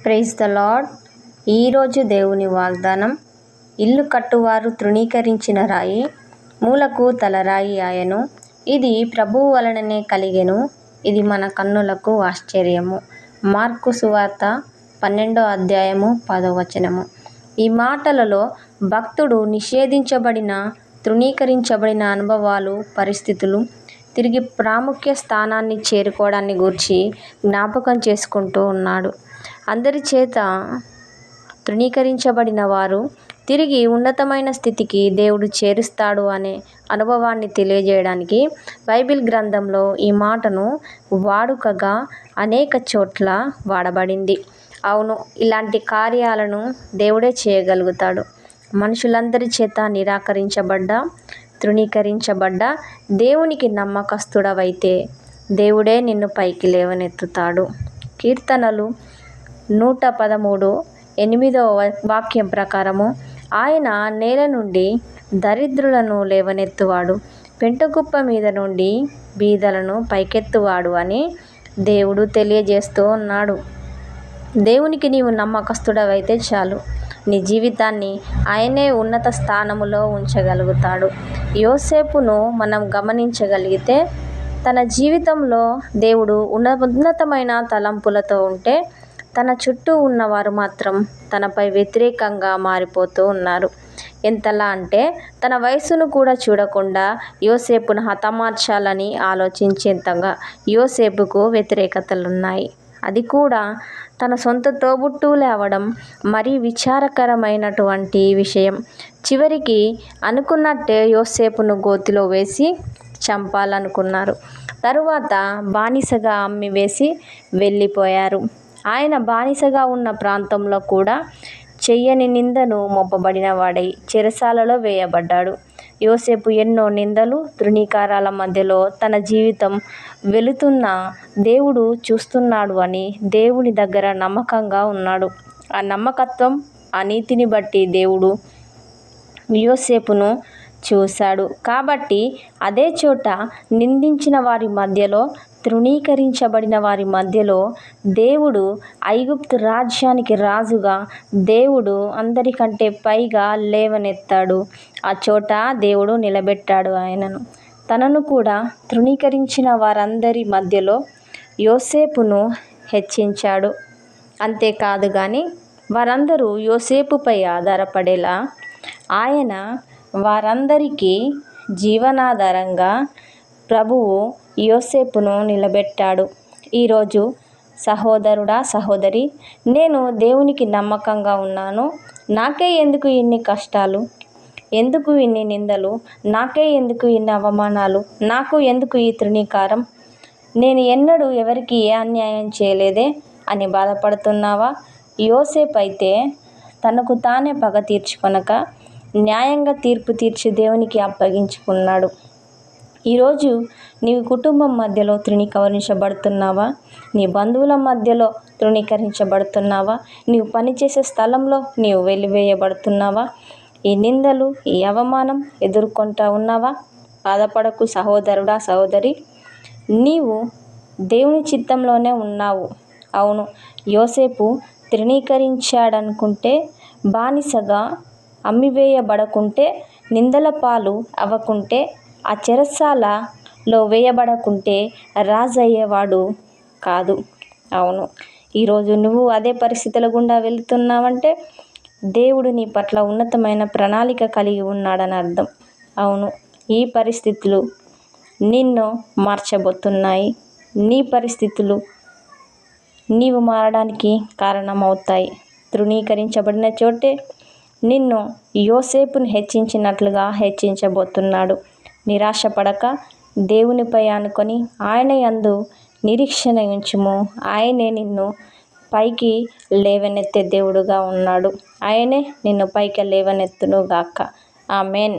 Praise the lord. ఈరోజు దేవుని వాగ్దానం. ఇల్లు కట్టువారు తృణీకరించిన రాయి మూలకు తలరాయి ఆయను. ఇది ప్రభువు వలననే కలిగెను, ఇది మన కన్నులకు ఆశ్చర్యము. మార్కు సువార్త 12వ అధ్యాయము 10వ వచనము. ఈ మాటలలో భక్తుడు నిషేధించబడిన, తృణీకరించబడిన అనుభవాలు, పరిస్థితులు, తిరిగి ప్రాముఖ్య స్థానాన్ని చేరుకోవడాన్ని గూర్చి జ్ఞాపకం చేసుకుంటూ ఉన్నాడు. అందరి చేత తృణీకరించబడిన వారు తిరిగి ఉన్నతమైన స్థితికి దేవుడు చేరుస్తాడు అనే అనుభవాన్ని తెలియజేయడానికి బైబిల్ గ్రంథంలో ఈ మాటను వాడుకగా అనేక చోట్ల వాడబడింది. అవును, ఇలాంటి కార్యాలను దేవుడే చేయగలుగుతాడు. మనుషులందరి చేత నిరాకరించబడ్డా, తృణీకరించబడ్డా దేవునికి నమ్మకస్తుడవైతే దేవుడే నిన్ను పైకి లేవనెత్తుతాడు. కీర్తనలు 113:8 వాక్యం ప్రకారము, ఆయన నేల నుండి దరిద్రులను లేవనెత్తువాడు, పెంటకుప్ప మీద నుండి బీదలను పైకెత్తువాడు అని దేవుడు తెలియజేస్తూ ఉన్నాడు. దేవునికి నీవు నమ్మకస్తుడవైతే చాలు, నీ జీవితాన్ని ఆయనే ఉన్నత స్థానములో ఉంచగలుగుతాడు. యోసేపును మనం గమనించగలిగితే, తన జీవితంలో దేవుడు ఉన్నతమైన తలంపులతో ఉంటే, తన చుట్టూ ఉన్నవారు మాత్రం తనపై వ్యతిరేకంగా మారిపోతూ ఉన్నారు. ఎంతలా అంటే, తన వయసును కూడా చూడకుండా యోసేపును హతమార్చాలని ఆలోచించేంతగా యోసేపుకు వ్యతిరేకతలున్నాయి. అది కూడా తన సొంత తోబుట్టువులే అవడం మరీ విచారకరమైనటువంటి విషయం. చివరికి అనుకున్నట్టే యోసేపును గోతిలో వేసి చంపాలనుకున్నారు. తరువాత బానిసగా అమ్మి వేసి వెళ్ళిపోయారు. ఆయన బానిసగా ఉన్న ప్రాంతంలో కూడా చెయ్యని నిందను మోపబడిన వాడై చెరసాలలో వేయబడ్డాడు. యోసేపు ఎన్నో నిందలు, తృణీకారాల మధ్యలో తన జీవితం వెళుతున్న దేవుడు చూస్తున్నాడు అని దేవుని దగ్గర నమ్మకంగా ఉన్నాడు. ఆ నమ్మకత్వం, ఆ నీతిని బట్టి దేవుడు యోసేపును చూశాడు. కాబట్టి అదే చోట నిందించిన వారి మధ్యలో, తృణీకరించబడిన వారి మధ్యలో దేవుడు ఐగుప్తు రాజ్యానికి రాజుగా దేవుడు అందరికంటే పైగా లేవనెత్తాడు. ఆ చోట దేవుడు నిలబెట్టాడు ఆయనను. తనను కూడా తృణీకరించిన వారందరి మధ్యలో యోసేపును హెచ్చించాడు. అంతేకాదు కానీ వారందరూ యోసేపుపై ఆధారపడేలా ఆయన వారందరికీ జీవనాధారంగా ప్రభువు యోసేపును నిలబెట్టాడు. ఈరోజు సహోదరుడా, సహోదరి, నేను దేవునికి నమ్మకంగా ఉన్నాను, నాకే ఎందుకు ఇన్ని కష్టాలు, ఎందుకు ఇన్ని నిందలు, నాకే ఎందుకు ఇన్ని అవమానాలు, నాకు ఎందుకు ఈ తృణీకారం, నేను ఎన్నడూ ఎవరికి ఏ అన్యాయం చేయలేదే అని బాధపడుతున్నావా? యోసేపు అయితే తనకు తానే పగ తీర్చుకొనక న్యాయంగా తీర్పు తీర్చి దేవునికి అప్పగించుకున్నాడు. ఈరోజు నీవు కుటుంబం మధ్యలో తృణీకరించబడుతున్నావా? నీ బంధువుల మధ్యలో తృణీకరించబడుతున్నావా? నీవు పనిచేసే స్థలంలో నీవు వెలివేయబడుతున్నావా? ఈ నిందలు, ఈ అవమానం ఎదుర్కొంటూ ఉన్నావా? బాధపడకు సహోదరుడా, సహోదరి, నీవు దేవుని చిత్తంలోనే ఉన్నావు. అవును, యోసేపు తృణీకరించాడనుకుంటే, బానిసగా అమ్మివేయబడకుంటే, నిందల పాలు అవ్వకుంటే, ఆ చెరసాలలో వేయబడకుంటే రాజు అయ్యేవాడు కాదు. అవును, ఈరోజు నువ్వు అదే పరిస్థితుల గుండా వెళుతున్నావంటే దేవుడు నీ పట్ల ఉన్నతమైన ప్రణాళిక కలిగి ఉన్నాడని అర్థం. అవును, ఈ పరిస్థితులు నిన్ను మార్చబోతున్నాయి. నీ పరిస్థితులు నీవు మారడానికి కారణమవుతాయి. తృణీకరించబడిన చోటే నిన్ను యోసేపును హెచ్చించినట్లుగా హెచ్చించబోతున్నాడు. నిరాశపడక దేవునిపై ఆనుకొని ఆయన యందు నిరీక్షణ ఉంచుము. ఆయనే నిన్ను పైకి లేవనెత్తే దేవుడుగా ఉన్నాడు. ఆయనే నిన్ను పైకి లేవనెత్తును గాక. ఆమేన్.